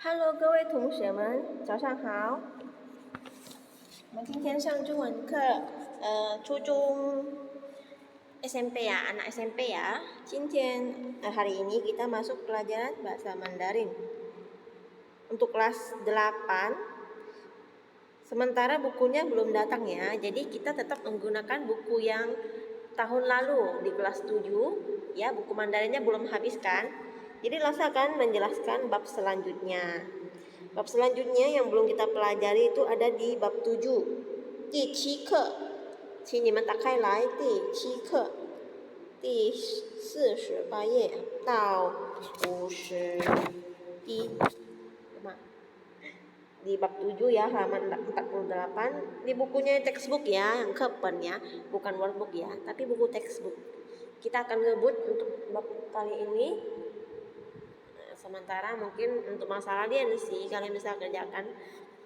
Hello，各位同学们，早上好。我们今天上中文课，初中SMP ya, anak SMP ya. Hari ini kita masuk pelajaran bahasa Mandarin. Untuk kelas 8, sementara bukunya belum datang ya. Jadi kita tetap menggunakan buku yang tahun lalu di kelas 7 ya, buku Mandarinnya belum habis kan. Jadi Lasa akan menjelaskan bab selanjutnya. Bab selanjutnya yang belum kita pelajari itu ada di bab 7. Di 7课，请你们打开来第7课，第48页到51. Di bab 7 ya, halaman 48. Di bukunya textbook ya, yang kepen ya, bukan workbook ya, tapi buku textbook. Kita akan ngebut untuk bab kali ini. Sementara mungkin untuk masalah dia sih kalian bisa kerjakan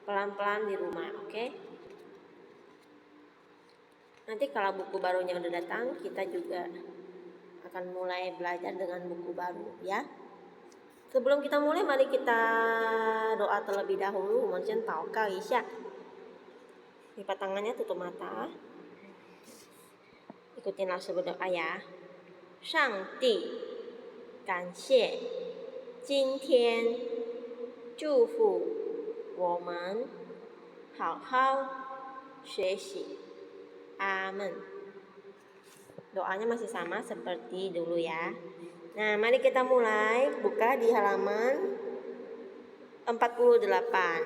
pelan-pelan di rumah, oke? Nanti kalau buku barunya udah datang, kita juga akan mulai belajar dengan buku baru ya. Sebelum kita mulai, mari kita doa terlebih dahulu. Mohon tawakal isya. Lipat tangannya, tutup mata. Ikutin langsung berdoa ya. Shangdi, 感谢今天祝福我们好好学习，阿门. Doanya masih sama seperti dulu ya. Nah, mari kita mulai. Buka di halaman 48,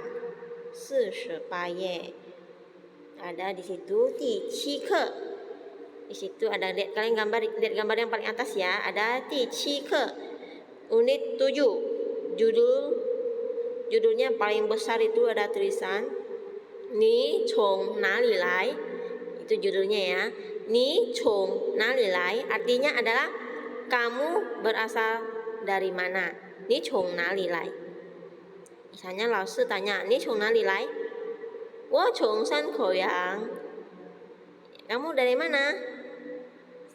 48页. Ada di situ di 7课. Di situ ada, lihat gambar yang paling atas ya. Ada di 7课. Unit 7. Judulnya paling besar itu ada tulisan Ni Chong Nali Lai. Itu judulnya ya. Ni Chong Nali Lai artinya adalah kamu berasal dari mana. Ni Chong Nali Lai. Misalnya Lao-sư tanya, Ni Chong Nali Lai? Wo Chong San Koyang. Kamu dari mana?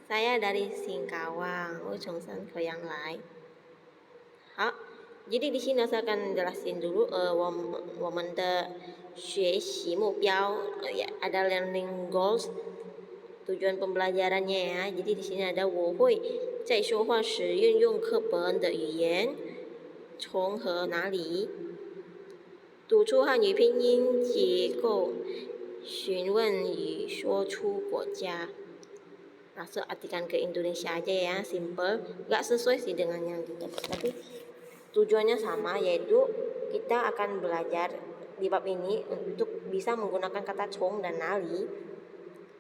Saya dari Singkawang. Wo Chong San Koyang Lai. Jadi di sini saya akan jelasin dulu 我们的学习目标 ya, ada learning goals, tujuan pembelajarannya ya. Jadi di sini ada 我会在说话时运用课本的语言，从和哪里，读出汉语拼音结构，询问与说出国家。Langsung artikan ke Indonesia aja ya, simple, nggak sesuai sih dengan yang kita, tapi tujuannya sama, yaitu kita akan belajar di bab ini untuk bisa menggunakan kata chong dan nali.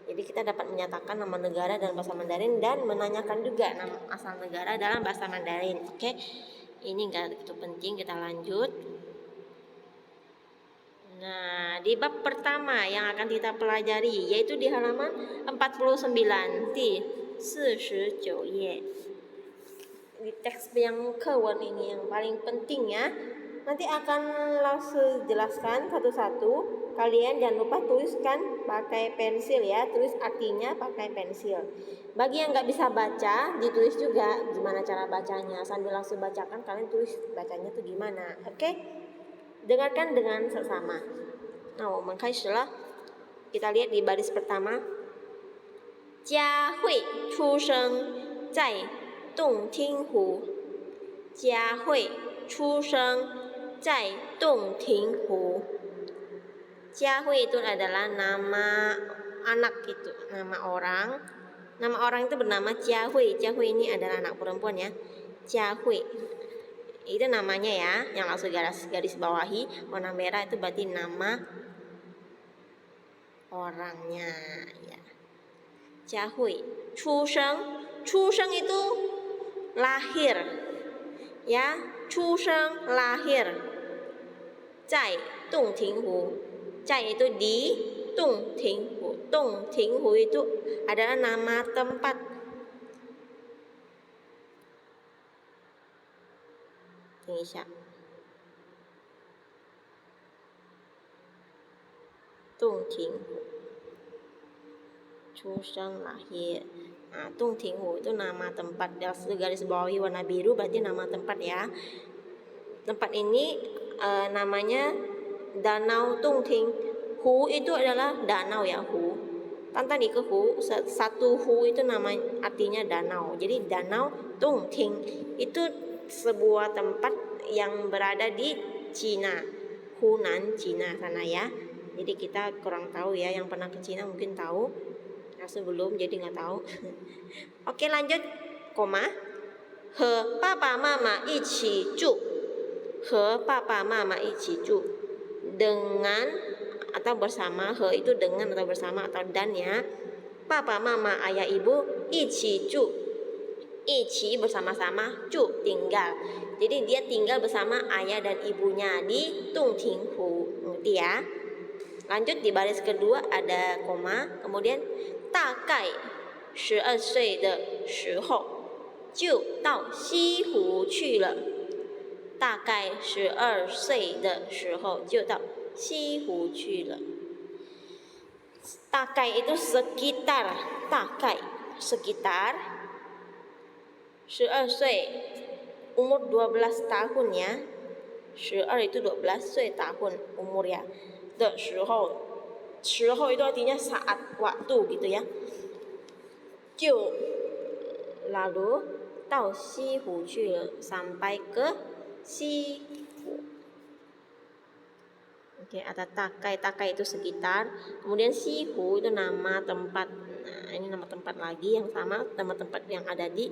Jadi kita dapat menyatakan nama negara dalam bahasa Mandarin dan menanyakan juga nama asal negara dalam bahasa Mandarin. Oke, ini enggak itu penting, kita lanjut. Nah, di bab pertama yang akan kita pelajari yaitu di halaman 49, di 49页. Di teks yang kewan ini yang paling penting ya. Nanti akan langsung jelaskan satu-satu. Kalian jangan lupa tuliskan pakai pensil ya. Tulis artinya pakai pensil. Bagi yang nggak bisa baca, ditulis juga gimana cara bacanya. Sambil langsung bacakan, kalian tulis bacanya tuh gimana. Oke? Dengarkan dengan seksama. Nah, mengkaislah. Kita lihat di baris pertama. Jia Hui 出生在洞庭湖. Jia Hui 出生在洞庭湖. Jia Hui itu adalah nama anak itu, nama orang. Nama orang itu bernama Jia Hui. Jia Hui ini adalah anak perempuan ya. Jia Hui. Itu namanya ya, yang langsung garis bawahi warna merah itu berarti nama orangnya ya. Jia Hui 出生. 出生 itu lahir ya, 出生 lahir. 在洞庭湖, 在 itu di 洞庭湖. 洞庭湖 itu adalah nama tempat. Tunggu ya. 洞庭湖, 出生 lahir. Nah, Tung Ting Hu itu nama tempat, garis bawahi warna biru berarti nama tempat ya. Tempat ini namanya Danau Tungting. Hu itu adalah danau ya, hu. Tantan ke hu, satu hu itu nama artinya danau. Jadi Danau Tungting itu sebuah tempat yang berada di Cina, Hunan, Cina sana ya. Jadi kita kurang tahu ya, yang pernah ke Cina mungkin tahu, nah sebelum jadi nggak tahu. Oke lanjut, koma. He papa mama ichi ju. He papa mama ichi ju. Dengan atau bersama, he itu dengan atau bersama atau dan ya. Papa mama ayah ibu ichi ju. Ichi bersama-sama, ju tinggal. Jadi dia tinggal bersama ayah dan ibunya di Tungtinghu. Ngerti ya? Lanjut di baris kedua ada koma, kemudian 大概12岁的时候就到西湖去了。大概12岁的时候就到西湖去了。大概 itu sekitar, 大概 sekitar 12岁 umur 12 tahun ya. 12 itu 12, 岁 tahun umur ya. 的时候itu artinya saat, waktu gitu ya. 就 lalu 到西湖去了 sampai ke 西湖. Oke, ada takai, takai itu sekitar. Kemudian Sihu itu nama tempat. Nah, ini nama tempat lagi yang sama nama tempat yang ada di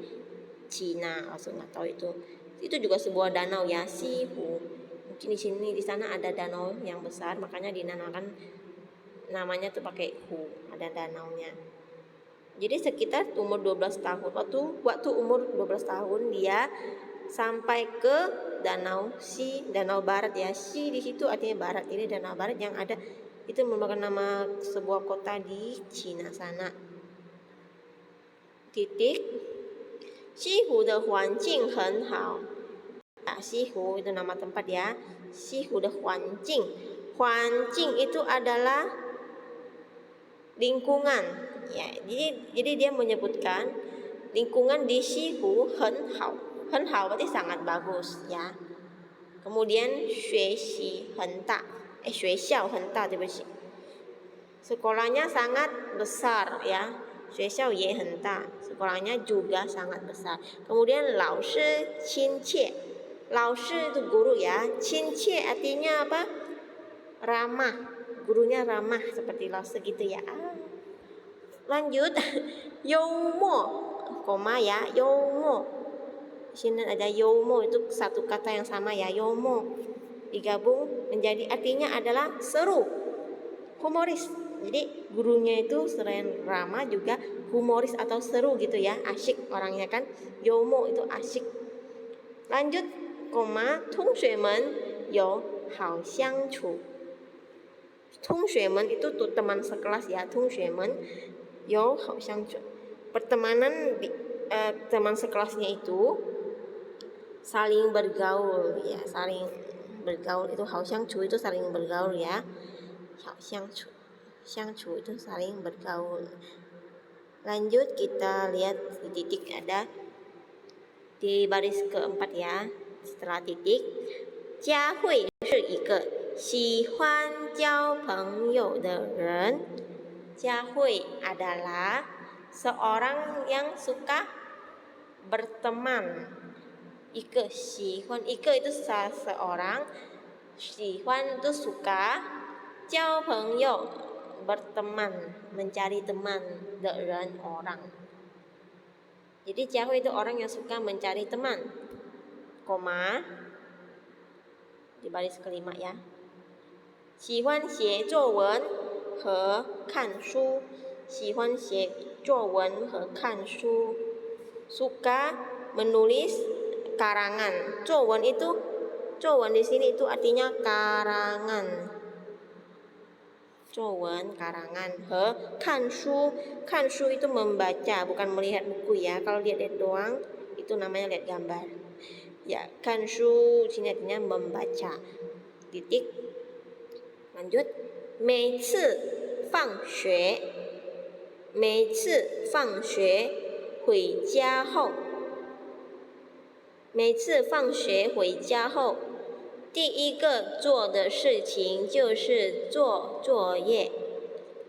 Cina. Langsung nggak tahu itu. Itu juga sebuah danau ya, Sihu. Mungkin di sana ada danau yang besar, makanya dinamakan namanya tuh pakai hu, ada danaunya. Jadi sekitar umur 12 tahun. Waktu umur 12 tahun dia sampai ke danau Si, danau barat ya. Si di situ artinya barat. Ini danau barat yang ada itu merupakan nama sebuah kota di Cina sana. Titik. Sihu de huanjing hen hao. Sihu itu nama tempat ya. Sihu de huanjing. Huanjing itu adalah lingkungan ya. Jadi dia menyebutkan lingkungan di Sihu hen hao. Hen hao berarti sangat bagus ya. Kemudian xue xi hen da. Xue xiao hen da, 对不起. Sekolahnya sangat besar ya. Xue xiao ye hen da. Sekolahnya juga sangat besar. Kemudian lao shi qin qie. Lao shi itu guru ya. Qin qie artinya apa? Ramah. Gurunya ramah seperti lao shi gitu ya. Lanjut. Youmo. Koma ya. Youmo. Di sini ada youmo, itu satu kata yang sama ya, youmo. Digabung menjadi artinya adalah seru. Humoris. Jadi gurunya itu selain ramah juga humoris atau seru gitu ya, asyik orangnya kan. Youmo itu asyik. Lanjut koma, 同学们有好相处. 同学们itu tuh teman sekelas ya, 同学们有好相处. Pertemanan teman sekelasnya itu saling bergaul ya, saling bergaul itu 好相处 itu saling bergaul ya. 好相处 相处 itu saling bergaul. Lanjut kita lihat di titik ada di baris keempat ya. Setelah titik, 佳慧是一个喜欢交朋友的人. 佳慧 adalah seorang yang suka berteman. Ike, 喜欢 ike itu seseorang, 喜欢 itu suka, 交朋友 berteman, mencari teman, 的人 orang. Jadi 佳慧 itu orang yang suka mencari teman. Koma di baris kelima ya. 喜欢写作文和看书. 喜欢写作文和看书. Suka menulis karangan. 作文 itu, 作文 di sini itu artinya karangan. 作文 karangan. He 看书, 看书 itu membaca, bukan melihat buku ya. Kalau lihat doang itu namanya lihat gambar. Ya, 看书 sini artinya membaca. Titik. Lanjut. 每次放学回家后，每次放学回家后第一个做的事情就是做作业.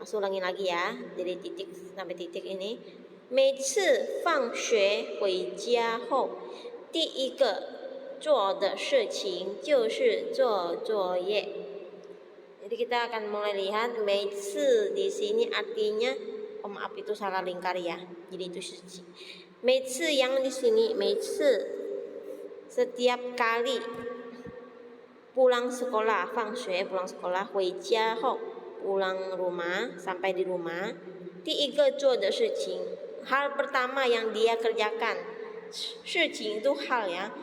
Aku ulangin lagi ya, dari titik sampai titik ini. 每次放学回家后，第一个做的事情就是做作业. Jadi kita akan mulai lihat 每次 di sini artinya, oh maaf itu salah lingkar ya. Jadi itu 每次 yang di sini 每次 setiap kali pulang sekolah, 放学 pulang sekolah, 回家后 pulang rumah, sampai di rumah. 第一个做的事情, hal pertama yang dia kerjakan. 事情 itu hal ya.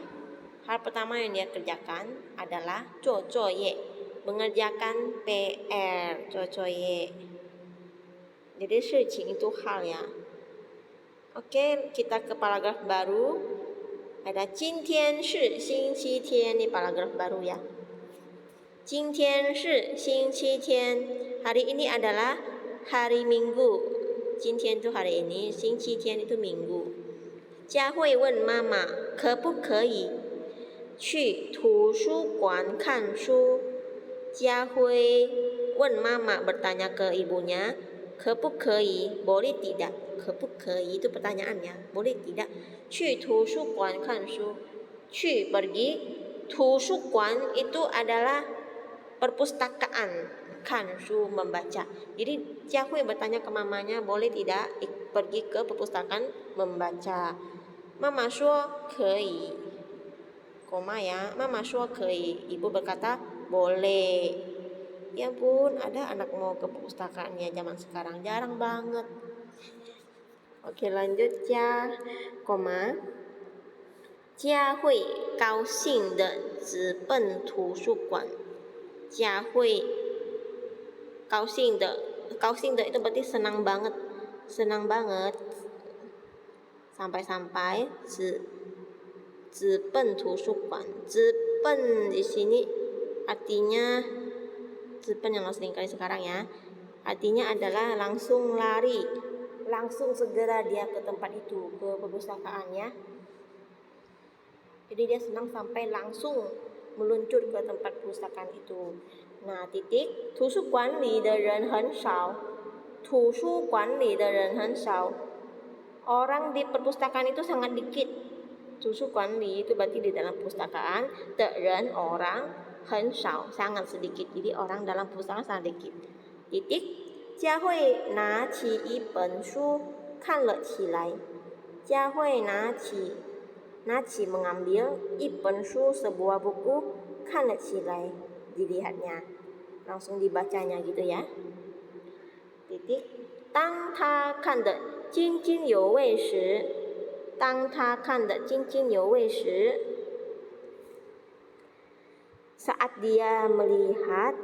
Hal pertama yang dia kerjakan adalah 做作业, mengerjakan PR, 做作业. Jadi 事情 itu hal ya. Oke, kita ke paragraf baru. Ada 今天是星期天, ini paragraf baru ya. 今天是星期天, hari ini adalah hari Minggu. 今天 itu hari ini, 星期天 itu Minggu. 佳慧问妈妈可不可以去图书馆看书. 佳慧问妈妈 bertanya ke ibunya, 可不可以 boleh tidak, 可不可以 itu pertanyaan ya, boleh tidak 去图书馆看书. 去 pergi, 图书馆 itu adalah perpustakaan, kan su membaca. Jadi Jiahui bertanya ke mamanya, boleh tidak pergi ke perpustakaan membaca. Mama shuo kei, koma ya, mama shuo kei, ibu berkata boleh. Ya pun, ada anak mau ke perpustakaannya zaman sekarang, jarang banget. Oke lanjut ya, koma. 佳慧高兴地直奔图书馆. 佳慧 高兴的 itu berarti senang banget, sampai-sampai 直奔图书馆. 直奔 di sini artinya 直奔yang sering kali sekarang ya, artinya adalah langsung lari, langsung segera dia ke tempat itu, ke perpustakaan ya. Jadi dia senang sampai langsung meluncur ke tempat perpustakaan itu. Nah, titik, 图书馆里的人很少. 图书馆里的人很少. Orang di perpustakaan itu sangat dikit. 图书馆里 itu berarti di dalam perpustakaan. 的人 orang, 很少 sangat sedikit. Jadi orang dalam perpustakaan sangat dikit. Titik, 佳慧拿起一本书看了起来. 佳慧拿起 mengambil 一本书 sebuah buku, 看了起来 dilihatnya, langsung dibacanya gitu ya. Titik, 当他看得津津有味时, 当他看得津津有味时, saat dia melihat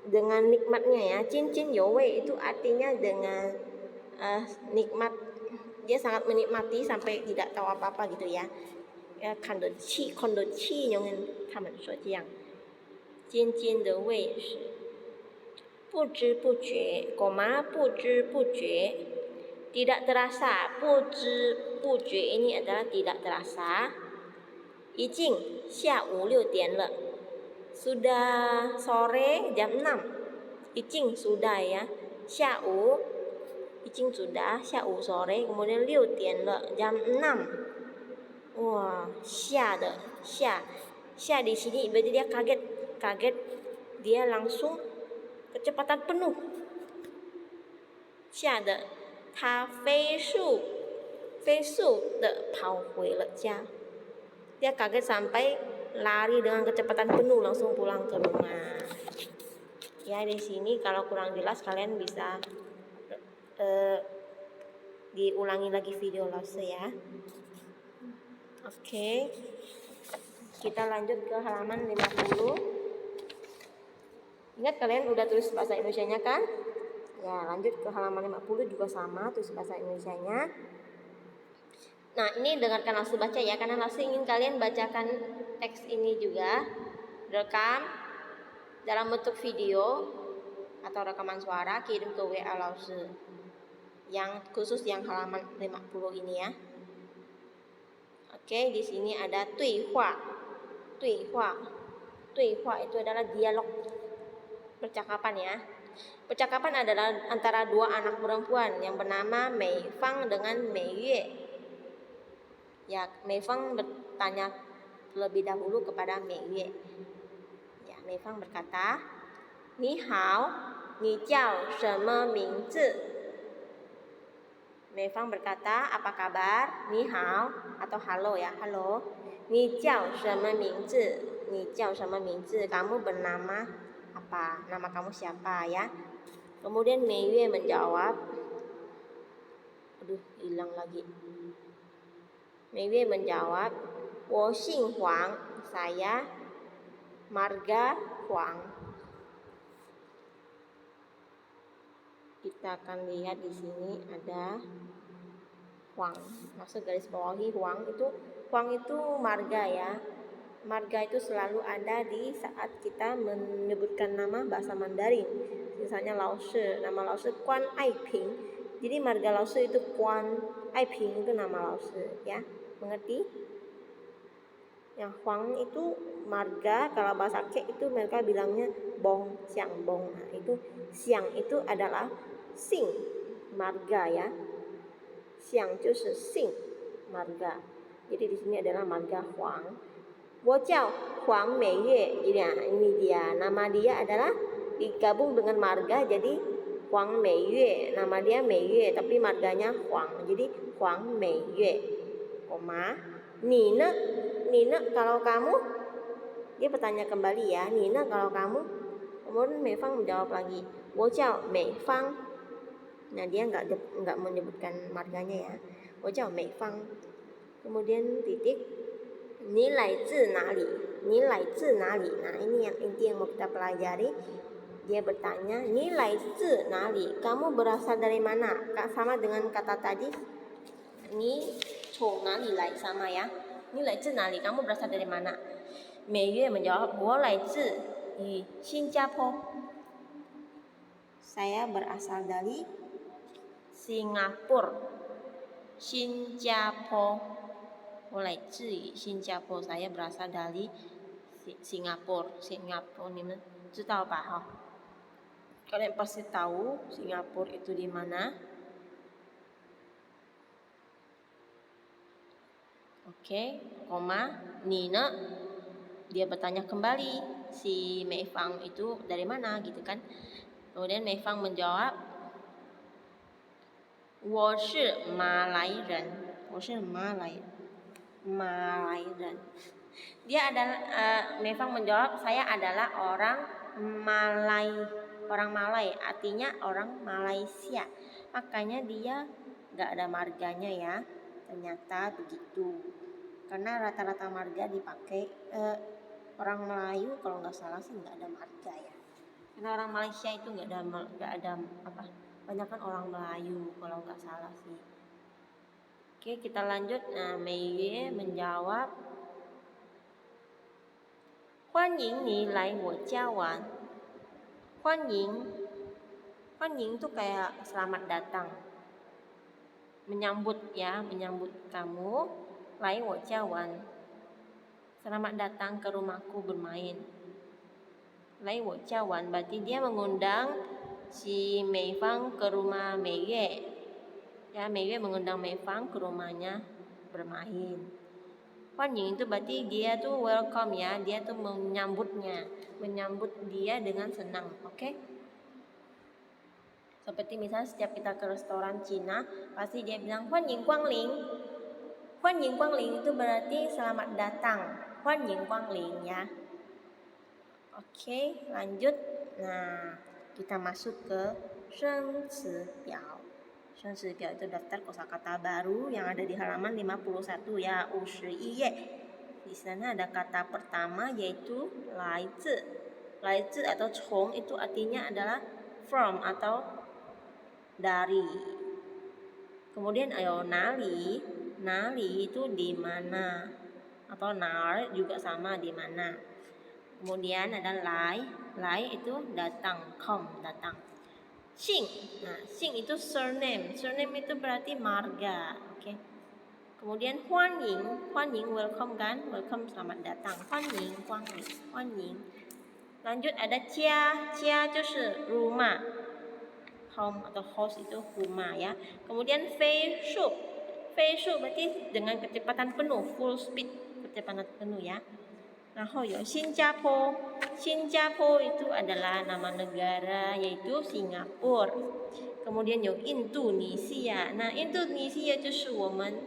dengan nikmatnya ya. 津津有味 itu artinya dengan nikmat, dia sangat menikmati sampai tidak tahu apa-apa gitu ya. 看得气用他们说这样，津津的味是不知不觉，不知不觉 tidak terasa, 不知不觉 ini adalah tidak terasa. 已经下午6点了, sudah sore jam 6. 已经 sudah ya, 下午 已经 sudah, 下午 sore, kemudian 6点了 jam 6. Wah, 下 di sini berarti dia kaget, dia langsung kecepatan penuh. 下的他飞速的跑回了家. Dia kaget sampai lari dengan kecepatan penuh langsung pulang ke rumah. Ya di sini kalau kurang jelas kalian bisa diulangi lagi video lase ya. Oke. Kita lanjut ke halaman 50. Ingat kalian udah tulis bahasa Indonesianya kan? Ya, lanjut ke halaman 50 juga sama tulis bahasa Indonesianya. Nah, ini dengarkan langsung baca ya, karena langsung ingin kalian bacakan teks ini juga. Rekam dalam bentuk video atau rekaman suara, kirim ke WA Lause. Yang khusus yang halaman 50 ini ya. Oke, di sini ada 对话. Duihua itu adalah dialog, percakapan ya. Percakapan adalah antara dua anak perempuan yang bernama Mei Fang dengan Mei Yue. Ya, Mei Fang bertanya terlebih dahulu kepada Mei Yue. Ya, Mei Fang berkata, "Ni hao, ni jiao sheme mingzi?" Mei Fang berkata, "Apa kabar?" Ni hao atau halo ya, halo. Ni jiao sheme mingzi? Ni jiao sheme mingzi? Kamu bernama apa? Nama kamu siapa ya? Kemudian Mei Yue menjawab, aduh hilang lagi. Mei Yue menjawab, "Wo xing Huang." Saya marga Huang. Kita akan lihat di sini ada Huang. Maksud garis bawahi Huang itu marga ya. Marga itu selalu ada di saat kita menyebutkan nama bahasa Mandarin. Misalnya Lao Shi, nama Lao Shi Guan Aiping. Jadi marga Lao Shi itu Guan Aiping itu nama Lao Shi ya. Mengerti? Yang Huang itu marga, kalau bahasa Kek itu mereka bilangnya Bong, Siang Bong. Nah, itu Siang itu adalah Sing, marga ya. Siang itu Sing, marga. Jadi di sini adalah marga Huang. Wo jiao Huang Mei Yue. Jadi ini dia, nama dia adalah digabung dengan marga jadi Huang Mei Yue. Nama dia Mei Yue tapi marganya Huang. Jadi Huang Mei Yue. Koma, Nina kalau kamu? Dia bertanya kembali ya, Nina kalau kamu? Kemudian Mei Fang menjawab lagi, Wo jiao Mei Fang. Nah, dia enggak menyebutkan marganya ya. Wo jiao Mei Fang. Kemudian titik, Ni lai zi nali? Ni lai zi nali? Nah, ini yang inti yang mau kita pelajari. Dia bertanya, Ni lai zi nali? Kamu berasal dari mana? Sama dengan kata tadi. Ni cong nali lai, sama ya. Ni lai zi nali? Kamu berasal dari mana? Mei Yue menjawab, Wo lai zi Singapura. Saya berasal dari Singapura. Singapura. Mulai dari Singapura, saya berasal dari Singapura. Singapura,你们知道吧? Kalian pasti tahu Singapura itu di mana. Oke, koma, Nina. Dia bertanya kembali, si Mei Fang itu dari mana gitu kan. Kemudian Mei Fang menjawab, 我是马来人. 我是马来人. Dia adalah Mei Fang menjawab, saya adalah orang Malay, artinya orang Malaysia. Makanya dia nggak ada marganya ya. Ternyata begitu. Karena rata-rata marga dipakai orang Melayu, kalau nggak salah sih nggak ada marga ya. Karena orang Malaysia itu nggak ada apa, banyak kan orang Melayu kalau nggak salah sih. Oke, kita lanjut. Nah, Mei Yue menjawab, 欢迎你来我家玩. 欢迎itu kayak selamat datang, menyambut ya, menyambut kamu. 来我家玩, selamat datang ke rumahku bermain. 来我家玩 berarti dia mengundang si Mei Fang ke rumah Mei Yue. Ya, Mei Yue mengundang Mei Fang ke rumahnya bermain. Huanying itu berarti dia tuh welcome ya, dia tuh menyambut dia dengan senang, oke? Seperti misalnya setiap kita ke restoran Cina, pasti dia bilang Huanying Guangling. Huanying Guangling itu berarti selamat datang. Huanying Guangling ya. Oke, lanjut. Nah, kita masuk ke Sheng Ci Biao. Sheng Ci Biao itu daftar kosakata baru yang ada di halaman 51 ya, 51页. Di sana ada kata pertama yaitu 来自. 来自 atau 从 itu artinya adalah from atau dari. Kemudian ayo nali itu di mana, atau nar juga sama di mana. Kemudian ada lai itu datang, come datang. Xing, nah xing itu surname itu berarti marga, oke. Kemudian huan ying welcome kan, welcome selamat datang. Huan ying. Lanjut ada jia, jia 就是rumah. Home atau house itu rumah ya. Kemudian fei shu berarti dengan kecepatan penuh, full speed, kecepatan penuh ya. 然后有新加坡itu adalah nama negara yaitu Singapura. Kemudian 有印度尼西亚，那印度尼西亚就是我们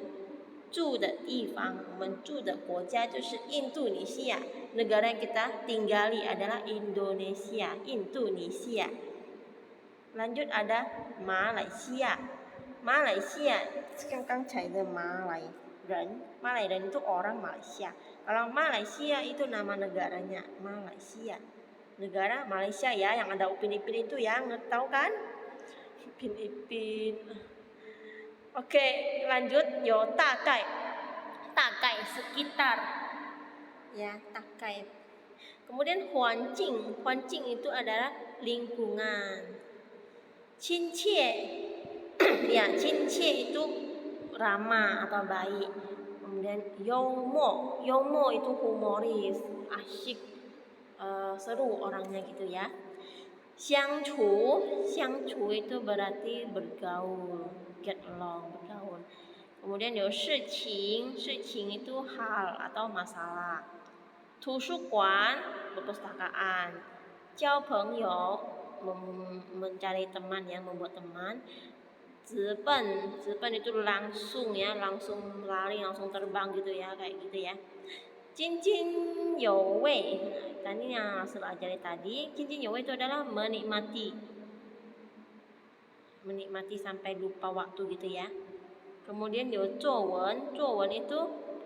住的地方，我们住的国家就是印度尼西亚。Negara yang kita tinggali adalah Indonesia, Indonesia. Lanjut ada Malaysia. Malaysia 像刚才的马来人 itu orang Malaysia. Kalau Malaysia itu nama negaranya Malaysia. Negara Malaysia ya, yang ada Upin Ipin itu ya, tahu kan? Upin Ipin. Oke, lanjut. Yo takai sekitar. Ya, takai. Kemudian huanjing itu adalah lingkungan. Cincie ya, cincie itu ramah atau baik. Kemudian yomo itu humoris, asyik, seru orangnya gitu ya. Xiangchu itu berarti bergaul, get along, bergaul. Kemudian有事情itu hal atau masalah. 图书馆 perpustakaan. 交朋友 mencari teman ya, membuat teman. 直奔itu langsung ya, langsung lari, langsung terbang gitu ya, kayak gitu ya. 津津有味, tadi yang langsung ajari tadi, 津津有味itu adalah menikmati sampai lupa waktu gitu ya. Kemudian 有作文itu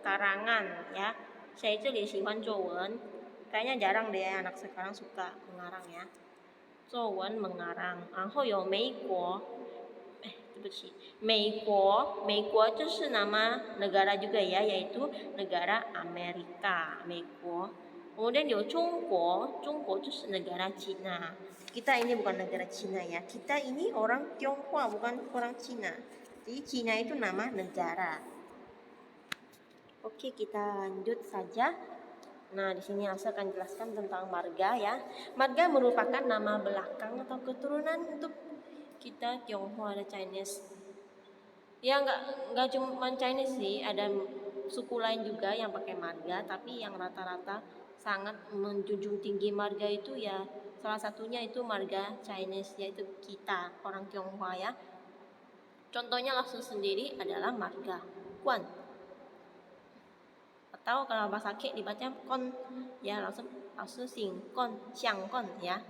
karangan ya. Saya itu lebih喜欢作文. Kayaknya jarang deh anak sekarang suka mengarang ya. 作文 mengarang. 然后有美国 美国 itu nama negara juga ya, yaitu negara Amerika, 美国. Kemudian 有中国 itu negara Cina. Kita ini bukan negara Cina ya. Kita ini orang Tionghoa, bukan orang Cina. Jadi Cina itu nama negara. Oke, kita lanjut saja. Nah, di sini Elsa akan jelaskan tentang marga ya. Marga merupakan nama belakang atau keturunan untuk kita Tionghoa dan Chinese. Ya nggak cuma Chinese sih, ada suku lain juga yang pakai marga, tapi yang rata-rata sangat menjunjung tinggi marga itu ya salah satunya itu marga Chinese, yaitu kita orang Tionghoa ya. Contohnya langsung sendiri adalah marga Guan. Atau kalau bahasa K dibaca kon ya, langsung sing kon, xiang kon ya.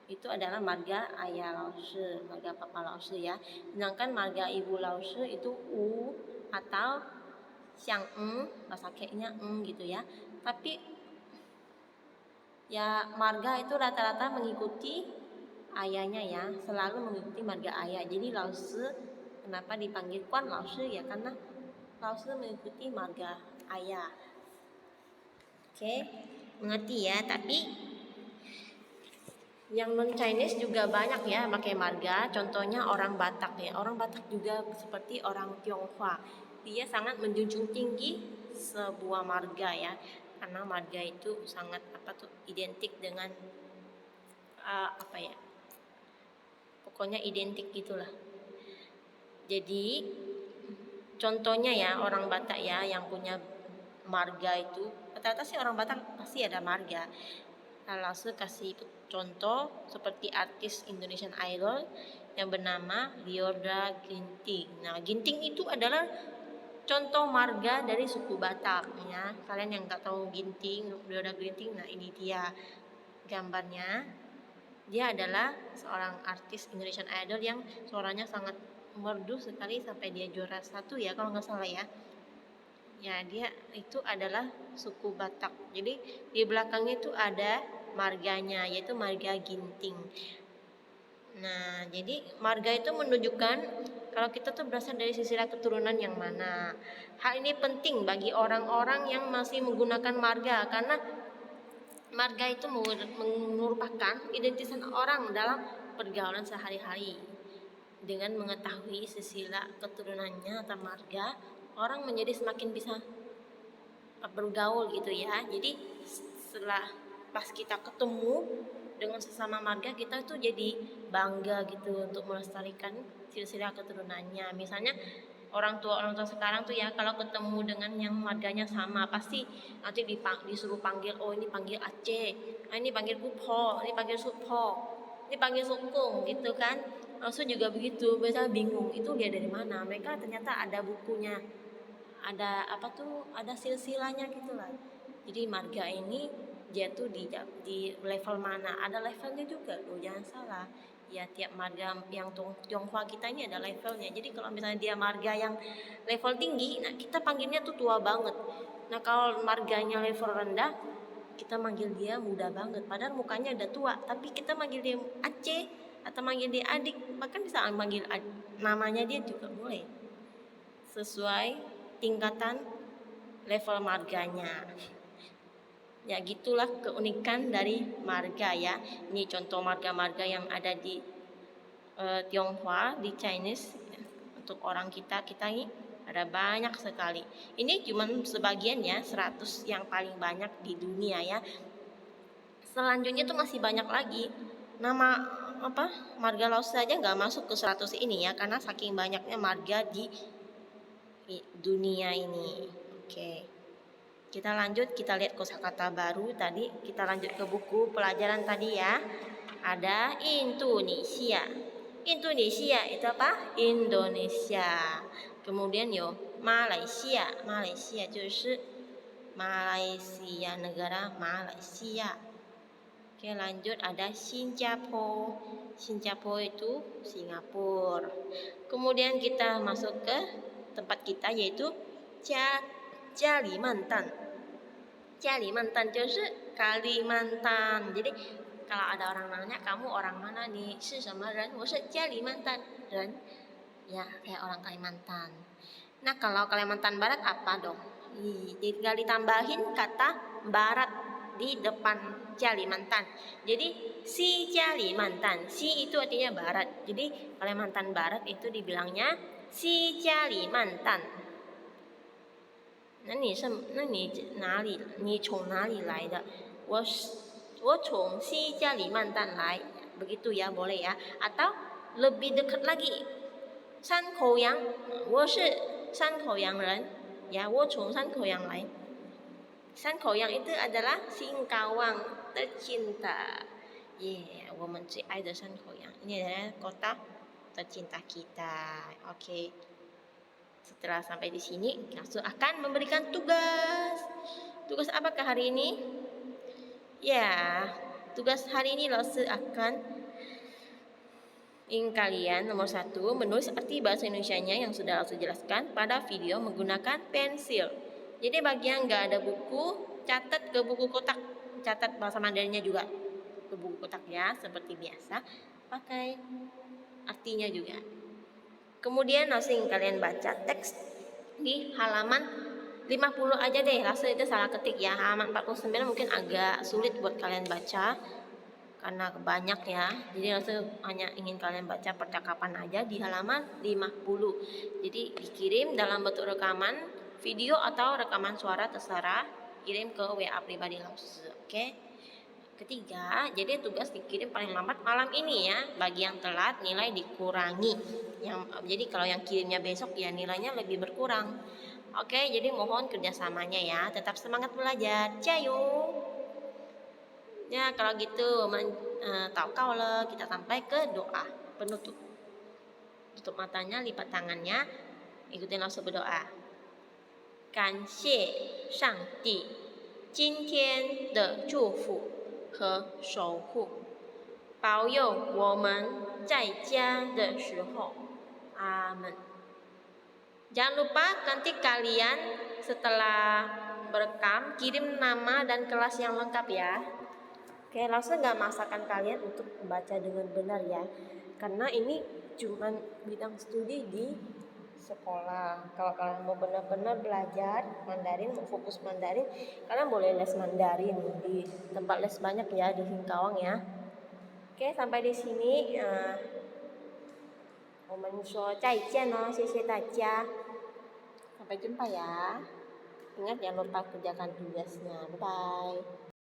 Itu adalah marga ayah Laoshi, marga papa Laoshi ya. Sedangkan marga ibu Laoshi itu u atau xiang bahasa K-nya gitu ya. Tapi ya marga itu rata-rata mengikuti ayahnya ya, selalu mengikuti marga ayah. Jadi Laoshi kenapa dipanggil Guan Laoshi ya, karena Laoshi mengikuti marga ayah. Oke, mengerti ya. Tapi yang non Chinese juga banyak ya pakai marga. Contohnya orang Batak ya. Orang Batak juga seperti orang Tionghoa. Dia sangat menjunjung tinggi sebuah marga ya. Karena marga itu sangat identik dengan pokoknya identik gitulah. Jadi contohnya ya orang Batak ya yang punya marga itu, rata-rata sih orang Batak pasti ada marga. Lalu kasih contoh seperti artis Indonesian Idol yang bernama Liorda Ginting. Nah, Ginting itu adalah contoh marga dari suku Batak ya. Kalian yang nggak tahu Ginting, Liorda Ginting, nah ini dia gambarnya. Dia adalah seorang artis Indonesian Idol yang suaranya sangat merdu sekali sampai dia juara 1 ya kalau nggak salah ya. Ya, dia itu adalah suku Batak. Jadi di belakangnya itu ada marganya, yaitu marga Ginting. Nah, jadi marga itu menunjukkan kalau kita tuh berasal dari silsilah keturunan yang mana. Hal ini penting bagi orang-orang yang masih menggunakan marga, karena marga itu merupakan identitas orang dalam pergaulan sehari-hari. Dengan mengetahui silsilah keturunannya atau marga, orang menjadi semakin bisa bergaul gitu ya. Jadi setelah pas kita ketemu dengan sesama marga, kita tuh jadi bangga gitu untuk melestarikan silsilah keturunannya. Misalnya orang tua sekarang tuh ya, kalau ketemu dengan yang marganya sama, pasti nanti disuruh panggil, oh ini panggil Aceh, ini panggil Kupo, ini panggil Supo, ini panggil Sukung gitu kan. Langsung juga begitu, biasanya bingung itu dia dari mana. Mereka ternyata ada bukunya, ada apa tuh, ada silsilahnya gitu lah. Jadi marga ini dia tuh di level mana, ada levelnya juga loh, jangan salah ya. Tiap marga yang Tionghoa kita ini ada levelnya. Jadi kalau misalnya dia marga yang level tinggi, nah kita panggilnya tuh tua banget. Nah kalau marganya level rendah, kita manggil dia muda banget, padahal mukanya udah tua, tapi kita manggil dia Aceh atau manggil dia adik, bahkan bisa manggil namanya dia juga boleh, sesuai tingkatan level marganya. Ya gitulah keunikan dari marga ya. Ini contoh marga-marga yang ada di Tionghoa, di Chinese. Untuk orang kita ini ada banyak sekali. Ini cuma sebagian ya, 100 yang paling banyak di dunia ya. Selanjutnya tuh masih banyak lagi. Nama marga Laos saja nggak masuk ke 100 ini ya, karena saking banyaknya marga di dunia ini. Oke. Kita lanjut, kita lihat kosakata baru tadi. Kita lanjut ke buku pelajaran tadi ya. Ada Indonesia. Indonesia itu apa? Indonesia. Kemudian Malaysia. Malaysia itu Malaysia, negara Malaysia. Oke, lanjut ada Singapura. Singapura itu Singapura. Kemudian kita masuk ke tempat kita, yaitu Kalimantan. Kalimantan itu Kalimantan. Jadi kalau ada orang nanya, kamu orang mana nih? Si sama ren? Saya Kalimantan ren. Ya, kayak orang Kalimantan. Nah, kalau Kalimantan Barat apa dong? Tinggal ditambahin kata barat di depan Kalimantan. Jadi si Kalimantan, si itu artinya barat. Jadi Kalimantan Barat itu dibilangnya si Kalimantan. 那你哪里？你从哪里来的？我从西加里曼丹来. Begitu ya, boleh ya. Atau lebih dekat lagi, 山口洋，我是山口洋人. Ya, 我从山口洋来. 山口洋 itu adalah Singkawang tercinta. Yeah, 我们最爱的山口洋. Ini adalah kota tercinta kita. Oke. Setelah sampai di sini, langsung akan memberikan tugas. Tugas apakah hari ini? Ya, tugas hari ini langsung akan kalian nomor 1 menulis arti bahasa Indonesianya yang sudah langsung jelaskan pada video menggunakan pensil. Jadi bagi yang nggak ada buku, catat ke buku kotak, catat bahasa Mandarinnya juga ke buku kotak ya, seperti biasa. Pakai artinya juga. Kemudian langsung kalian baca teks di halaman 50 aja deh. Langsung itu salah ketik ya. Halaman 49 mungkin agak sulit buat kalian baca karena banyak ya. Jadi langsung hanya ingin kalian baca percakapan aja di halaman 50. Jadi dikirim dalam bentuk rekaman video atau rekaman suara, terserah. Kirim ke WA pribadi langsung. Oke. Ketiga, jadi tugas dikirim paling lambat malam ini ya. Bagi yang telat nilai dikurangi. Jadi kalau yang kirimnya besok ya nilainya lebih berkurang. Oke, jadi mohon kerjasamanya ya. Tetap semangat belajar. Jayo. Ya kalau gitu tahu le, kita sampai ke doa penutup. Tutup matanya, lipat tangannya, ikutin langsung berdoa. 感谢上帝今天的祝福和守护，保佑我们在家的时候，阿门. Jangan lupa nanti kalian setelah berekam kirim nama dan kelas yang lengkap ya. Oke, langsung nggak masakan kalian untuk membaca dengan benar ya, karena ini cuma bidang studi di sekolah. Kalau kalian mau benar-benar belajar Mandarin, mau fokus Mandarin, kalian boleh les Mandarin di tempat les banyak ya di Singkawang ya. Oke, sampai di sini. 我们说再见哦，谢谢大家。Sampai jumpa ya. Ingat jangan lupa kerjakan tugasnya. Bye bye.